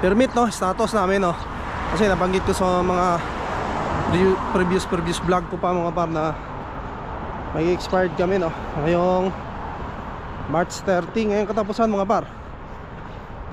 permit, no, status namin, no. Kasi nabanggit ko sa mga previous vlog ko pa mga par na may expired kami, no, ngayong March 30. Ngayong katapusan mga par,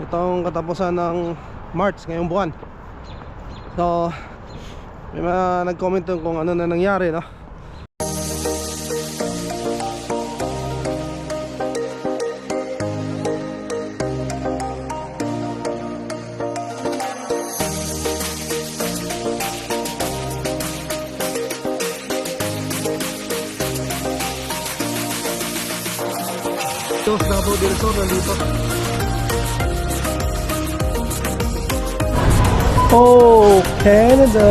itong katapusan ng March ngayong buwan. So may mga nag-comment kung ano na nangyari, no. Ito, Davao del Sur, nandito. Oh, Canada!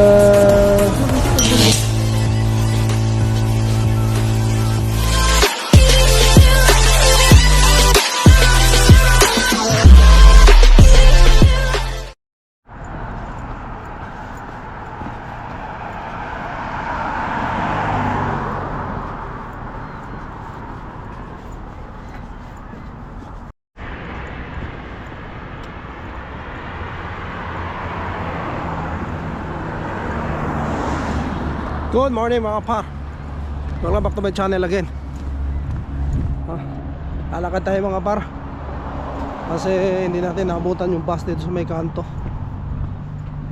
Good morning mga par, welcome back to my channel again. Lalakad tayo mga par, kasi hindi natin naabutan yung bus dito sa may kanto.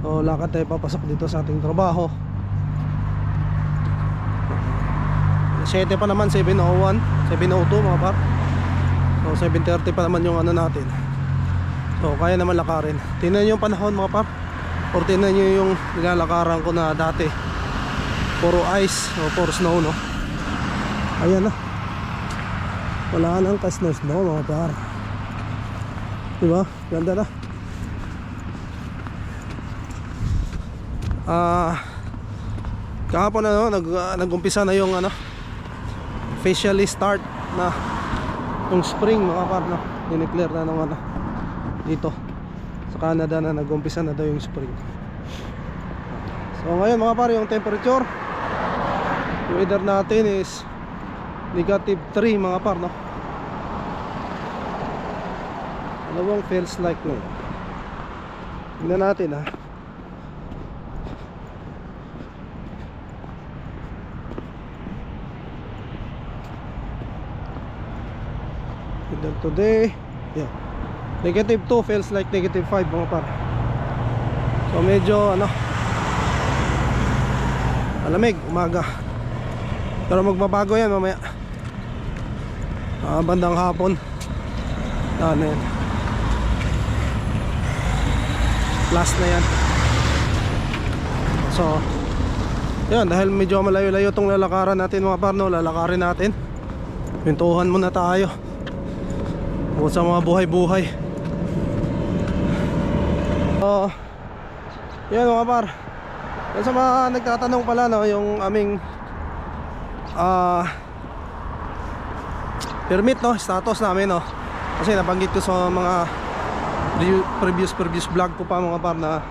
So lakad tayo papasok dito sa ating trabaho. 7 pa naman, 7:01, 7:02 mga par. So 7:30 pa naman yung ano natin. So kaya naman lakarin. Tingnan nyo yung panahon mga par, or tingnan nyo yung nilalakaran ko na dati, puro ice o puro snow, no. Ayan na, wala nang ka-snow mga par, diba? Ganda na. Kahapon ano, nag-umpisa na yung ano, officially start na yung spring mga par, no. Dineclare na ng ano dito sa Canada na nag-umpisa na daw yung spring. So ngayon mga par, yung temperature, yung weather natin is -3 mga par, no. Ano bang feels like ngayon? Tingnan natin ha. Weather today, yeah, -2 feels like -5 mga par. So medyo ano, malamig umaga, pero magbabago yan mamaya, bandang hapon. Ano yan, plus na yan. So yan, dahil medyo malayo-layo itong lalakaran natin mga par, no, lalakarin natin. Pintuhan muna tayo bukod sa mga buhay-buhay. So yan mga par, sa mga nagtatanong pala, no, yung aming permit, no, status namin, no, kasi nabanggit ko sa mga previous vlog ko pa mga par na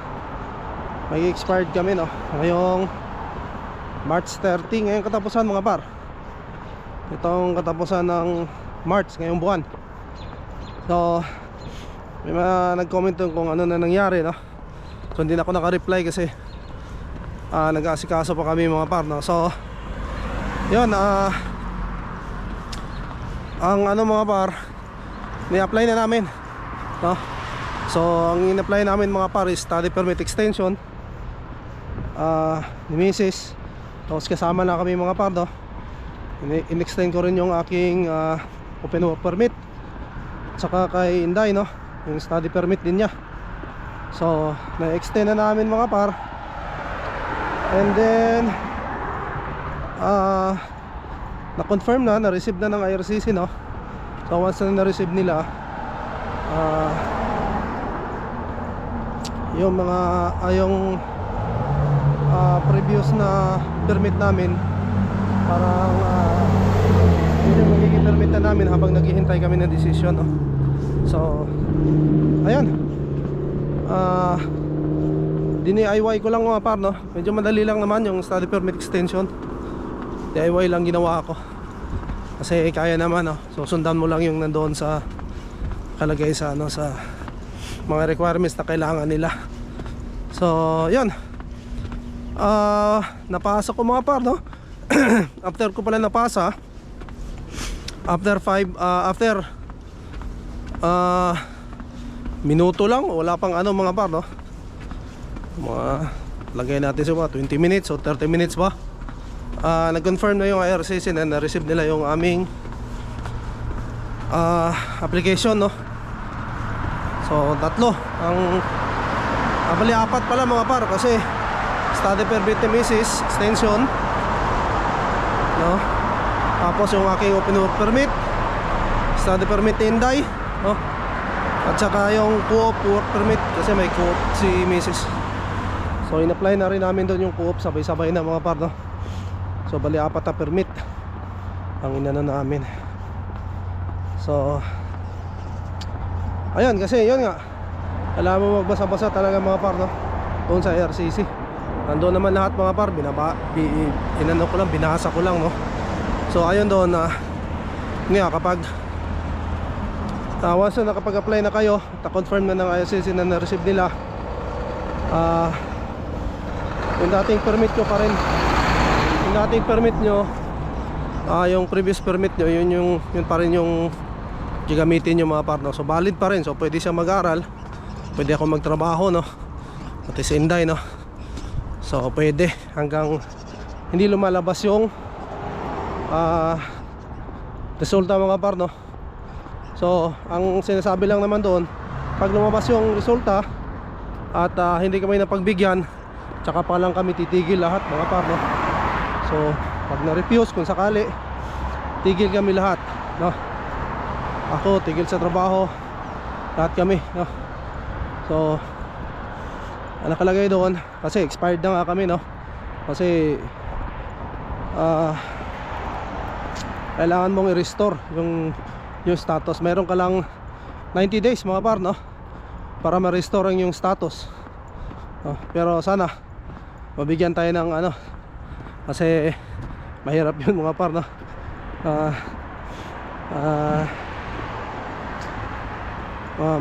may expired kami, no, ngayong March 30. Ngayong katapusan mga par, itong katapusan ng March ngayong buwan. So may mga nag-comment kung ano na nangyari, no. So hindi na ako naka-reply kasi nag-aasikaso pa kami mga par, no. So yun, ang ano mga par, ni-apply na namin, no. So ang in-apply namin mga par is study permit extension ni Mrs. Tapos kasama na kami mga par, no. In-extend ko rin yung aking open work permit, saka kay Inday, no, yung study permit din niya. So na-extend na namin mga par. And then na-confirm na, na-receive na ng IRCC, no. So once na na-receive nila, yung mga yung previous na permit namin, parang yung magiging permit na namin habang naghihintay kami ng decision, no. So ayun, dini-DIY ko lang mga par, no. Medyo madali lang naman yung study permit extension. DIY lang ginawa ko kasi kaya naman, no. So sundan mo lang yung nandoon sa kalagay sa ano, sa mga requirements na kailangan nila. So yun, napasa ko mga par, no? After ko pala napasa, after 5 minuto lang, wala pang ano mga par, no? Lagay natin sa mga 20 minutes o 30 minutes ba, nag-confirm na yung IRCC na na-receive nila yung aming application, no? So tatlo ang bali 4 pala mga par, kasi study permit ni Mrs. extension, no? Tapos yung aking open work permit, study permit ni Inday, no? At saka yung co-op work permit, kasi may co-op si Mrs. So in-apply na rin namin doon yung co-op, sabay-sabay na mga par, no? So bali 4 na permit ang inano namin. So ayun, kasi yun nga, alam mo magbasa-basa talaga mga par, no? Doon sa IRCC nandoon naman lahat mga par, inano ko lang, binasa ko lang, no? So ayun doon na nga, kapag once na nakapag-apply na kayo, na-confirm na ng IRCC na na-receive nila, yung dating permit nyo pa rin, yung dating permit nyo, yung previous permit nyo, yun pa rin yung gagamitin nyo mga par, no? So valid pa rin, so pwede siya mag-aral, pwede ako magtrabaho, no? Pati si Inday, no? So pwede hanggang hindi lumalabas yung resulta mga par, no? So ang sinasabi lang naman doon, pag lumabas yung resulta at hindi kami napagbigyan, tsaka pa lang kami titigil lahat mga par, no? So pag na-refuse, kung sakali, tigil kami lahat, no? Ako tigil sa trabaho, lahat kami, no? So nakalagay doon, kasi expired na nga kami, no? Kasi kailangan mong i-restore yung status. Meron ka lang 90 days mga par, no? Para ma-restore yung status, pero sana mabigyan tayo ng ano, kasi mahirap yun mga par, no?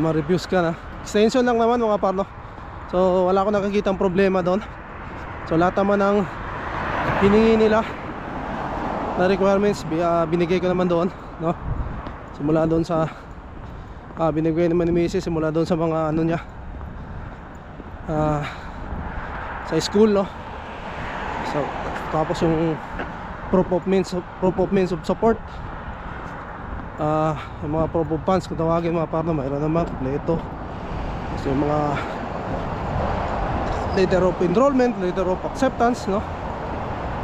Ma-refuse ka na. Extension lang naman mga par, no? So wala akong nakikitang problema doon. So lahat naman ng hiningi nila na requirements, binigay ko naman doon, no? Simula doon sa binigay naman ni Mrs. simula doon sa mga ano niya, sa school, no? So tapos yung proof of means of support, yung mga proof of funds kung tawagin mga par, no? Mayroon naman kompleto. Kasi yung mga letter of enrollment, letter of acceptance, no?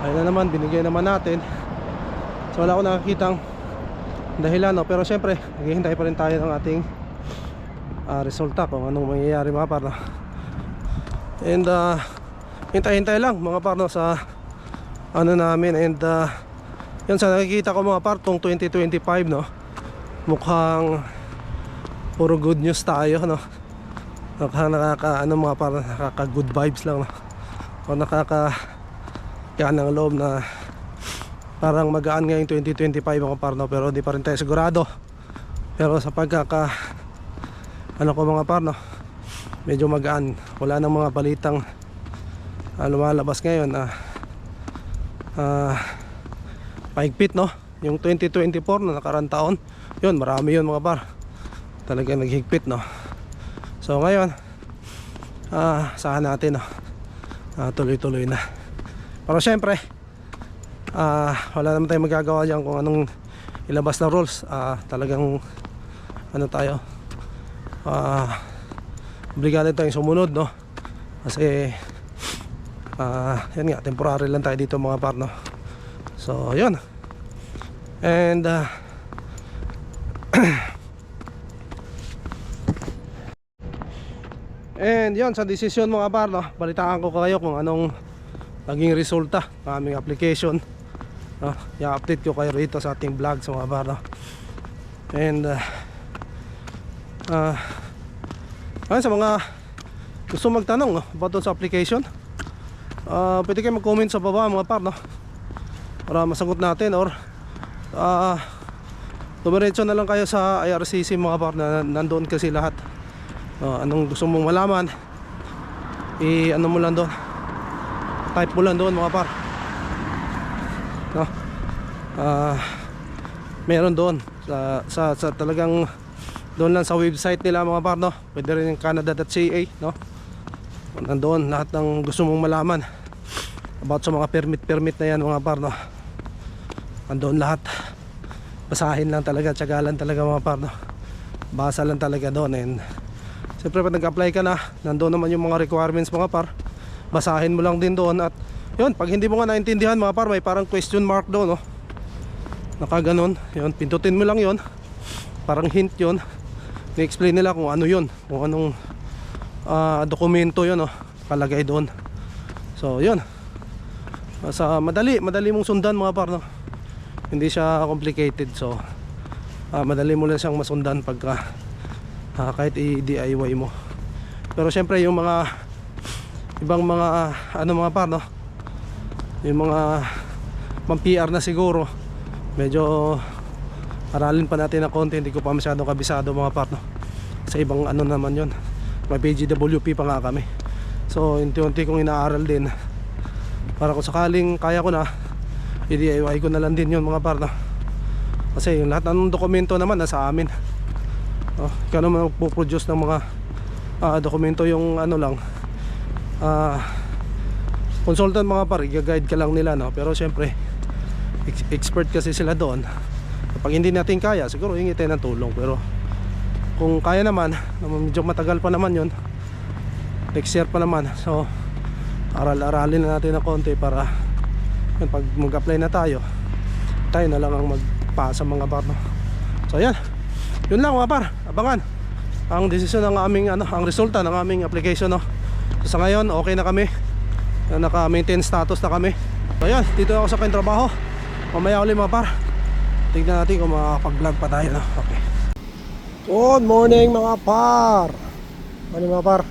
Ayun na naman, binigay naman natin. So wala akong nakakitang dahilan, no? Pero syempre naghihintay pa rin tayo ng ating resulta, kung anong mangyayari mga par, no? And hintay-hintay lang mga par, no, sa ano namin. And yun, sa nakikita ko mga par, tong 2025, no, mukhang puro good news tayo, no? Ano mga par, nakaka good vibes lang, no? O nakaka yan ang loob na parang magaan ngayong 2025 mga par, no? Pero di pa rin tayo sigurado. Pero sa ano ko mga par, no, medyo magaan. Wala nang mga balitang lumalabas ngayon na paigpit, no? Yung 2024 na nakarang taon, yun, marami yun mga par, talagang naghigpit, no? So ngayon saan natin, no, tuloy-tuloy na. Pero syempre wala naman tayong magagawa dyan kung anong ilabas na rules. Talagang ano tayo, obligado tayong sumunod, no? Kasi yan nga, temporary lang tayo dito mga par, no? So yun. And and yun, sa desisyon mga par, no, balitaan ko kayo kung anong naging resulta ng aming application, no? I-update ko kayo rito sa ating vlog sa mga par, no? And sa mga gusto magtanong, no, about sa application, pwede kayo mag-comment sa baba mga par, no, para masagot natin, or dumiretso na lang kayo sa IRCC mga par, na nandoon kasi lahat Anong gusto mong malaman, ano mo lang doon, type mo lang doon mga par, no? Meron doon sa talagang doon lang sa website nila mga par, no? Pwede rin yung canada.ca, no? Nandoon lahat ng gusto mong malaman about sa mga permit na yan mga par, no? Nandoon lahat. Basahin lang talaga, tiyagalan talaga mga par, no? Basa lang talaga doon. And siyempre pag nag-apply ka na, nandoon naman yung mga requirements mga par, basahin mo lang din doon. At yun, pag hindi mo nga naintindihan mga par, may parang question mark doon, no? Nakaganon, yun, pindutin mo lang yun, parang hint yun. Ni-explain nila kung ano yun, kung anong dokumento yun, no? Kalagay doon. So yun, sa madali mong sundan mga par, no? Hindi siya complicated. So madali mo lang siyang masundan pagka kahit i-DIY mo. Pero syempre yung mga ibang mga mga par, no? Yung mga pang-PR na siguro, medyo aralin pa natin ng konti. Hindi ko pa masyadong kabisado mga par, no? Sa ibang naman yun, may PGWP pa nga kami. So unti-unti kong inaaral din, para kung sakaling kaya ko na, i-DIY ko na lang din yun mga par, no? Kasi yung lahat ng dokumento naman nasa amin. Ikaw naman magpo-produce ng mga dokumento, yung lang consultant mga par, i-guide ka lang nila, no? Pero syempre expert kasi sila doon. Kapag hindi natin kaya, siguro hingi tayo ng tulong. Pero kung kaya naman, medyo matagal pa naman yun, next year pa naman. So aral-aralin na natin ng konti para yun, pag mag-apply na tayo na lang ang magpasa mga par, no? So yan, yun lang mga par, abangan ang desisyon ng aming ang resulta ng aming application, no? So, sa ngayon okay na kami, naka-maintain status na kami. So yan, dito ako sa aking trabaho. Mamaya ulit mga par, tignan natin kung makakapag-vlog pa tayo, no? Okay. Good morning mga par. Ano mga par?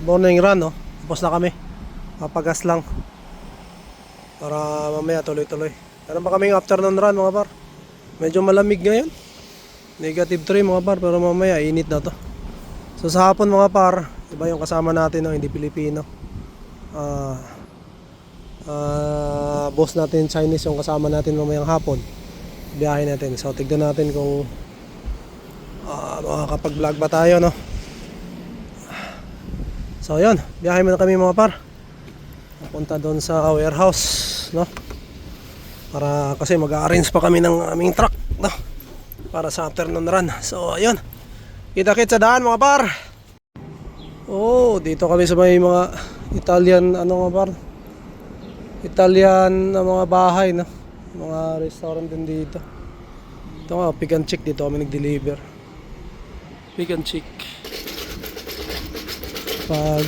Morning run, no? Tapos na kami, papagas lang para mamaya tuloy-tuloy. Meron pa kaming afternoon run mga par. Medyo malamig ngayon, -3 mga par, pero mamaya init na to. So sa hapon mga par, iba yung kasama natin, no? Hindi Pilipino. Boss natin Chinese yung kasama natin mamayang hapon, biyahe natin. So tignan natin kung makakapag-vlog ba tayo, no? So yun, biyahe muna kami mga par, papunta doon sa warehouse, no? Para kasi mag-arrange pa kami ng aming truck, no? Para sa afternoon run. So ayun, kita-kits sa daan mga par. Dito kami sa may mga Italian mga par, Italian na mga bahay, no? Mga restaurant din dito. Ito nga, Pick and Chick, dito kami nag-deliver. Pick and Chick. Pag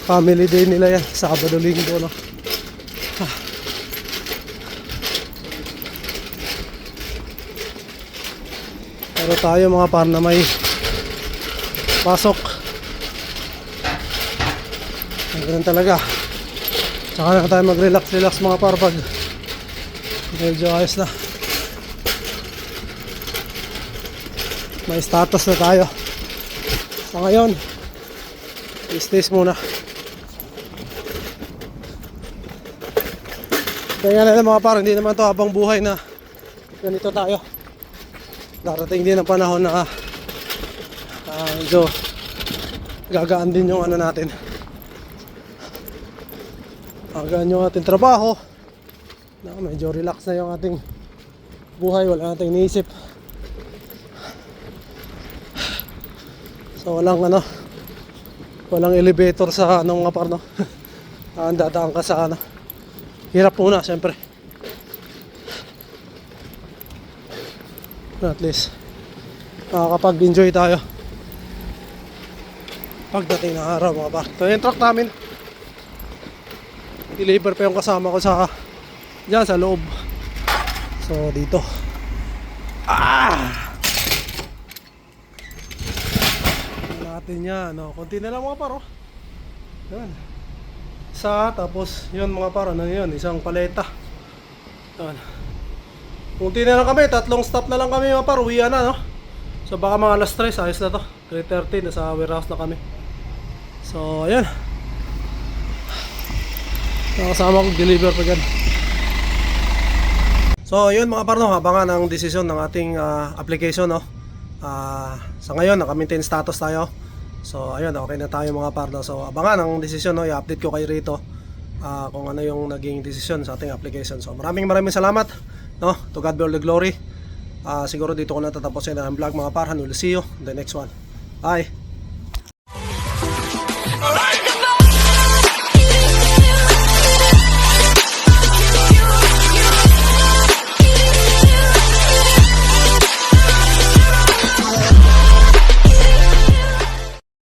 family day nila yan, Sabado, Linggo, no? Pero tayo mga par na may pasok, ganun talaga. Tsaka na tayo mag-relax mga par pag medyo ayos na, may status na tayo. So ngayon, i-stays muna. Kaya nga mga par, hindi naman to habang buhay na ganito tayo. Darating din ang panahon na medyo gagaan din yung natin, gagaan yung ating trabaho, na medyo relax na yung ating buhay, wala nating iniisip. So walang elevator sa mga par, no? Dadaan ka sa hirap muna syempre. At least makakapag-enjoy tayo pagdating ng araw mga par. Ito yung truck namin, deliver pa yung kasama ko dyan sa loob. So dito natin yan, no? Konti na lang mga par, yan. Tapos yun mga par, yun, isang paleta. Yan. Kunti na lang kami, 3 stop na lang kami mga par, uwian na, no? So baka mga alas 3, ayos na to. 3:30, nasa warehouse na kami. So ayan. Nakasama ko deliver pa dyan. So yun mga par, no, abangan ang desisyon ng ating application, no. Sa ngayon naka-maintain status tayo. So ayun, okay na tayo mga par, no. So abangan ang desisyon, no. I-update ko kayo rito kung ano yung naging desisyon sa ating application. So maraming salamat, no. To God be all the glory. Siguro dito ko na tatapusin ang vlog mga par. We'll see you in the next one. Bye.